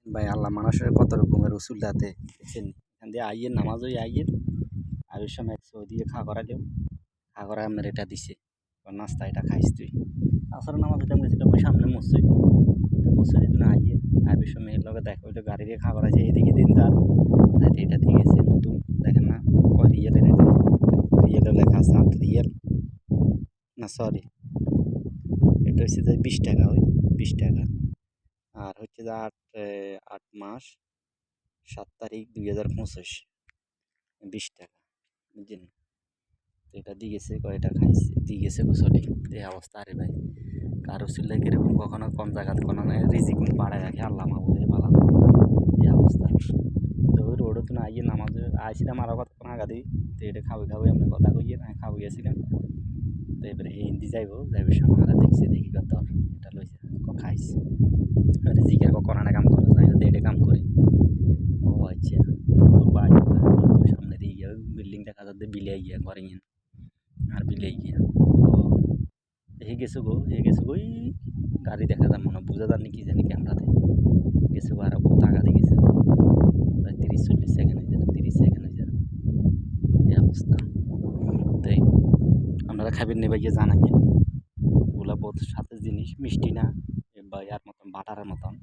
ভাই আল্লাহ মানুষের কত রকমের উসুল দাতে দেখছেন। এখান দিয়ে আইয়ের নামাজ ওই আইয়ের আবির সময় একশো দিয়ে খা করালেও খা করা আপনার এটা দিছে নাস্তা এটা খাইস তুই আসলে নামাজ এটা গেছিলাম ওই সামনে মসজিদ মসজিদ না আইয়ে আবির সময় এর লগে দেখা ওইটা গাড়ি দিয়ে খা করা যায় এদিকে দিন তার যাতে এটা দিয়ে গেছে নতুন দেখেন না রিয়েলের এটা রিয়েলের লেখা আছে আর রিয়েল না সরি এটা হচ্ছে যে 20 টাকা ওই 20 টাকা আর হচ্ছে যে 8 মাস 7 তারিখ 2025 20 টাকা বুঝছেন। তো এটা দিয়ে গেছে কয়টা খাইছে দিয়ে গেছে গোসলে এই অবস্থা। আরে ভাই কারো ছিল কিরকম কখনো কম জায়গাতে কোনো রিজিক বাড়ায় রাখে আল্লাহ মাহবুদে ভালো এই অবস্থা। তো ওই রোডও তো না আইয়ে নামাজ আইছিলাম আরও কতক্ষণ আগা দিই তো এটা খাবো খাবো আপনি কথা কইয়ে না খাবো গেছিলাম। তো এবারে হিন্দি যাইবার সময় আমরা দেখছি দেখি কত এটা লইছে খাইছে রিজিকের কখনো না কাম করে এটা কাম করি। ও আচ্ছা তোর ভাই সামনে দিয়ে গিয়ে বিল্ডিং দেখা যাচ্ছে বিলে গিয়া ঘরে গিয়ে আর বিলে গিয়া ও গেছে গো ওই গাড়ি দেখা যায় মনে বোঝা যান কি জানি ক্যামেরাতে গেছে গো আর বহুত আগা দিয়ে গেছে প্রায় 30-40 সেকেন্ড হয়ে যায় 30 সেকেন্ড হয়ে যায় এই অবস্থা। তাই আপনারা খাবেন নেবে গিয়ে জানাইয়েন ওগুলো বহুত সাথে জিনিস মিষ্টি না বা ইয়ার মতন বাটারের মতন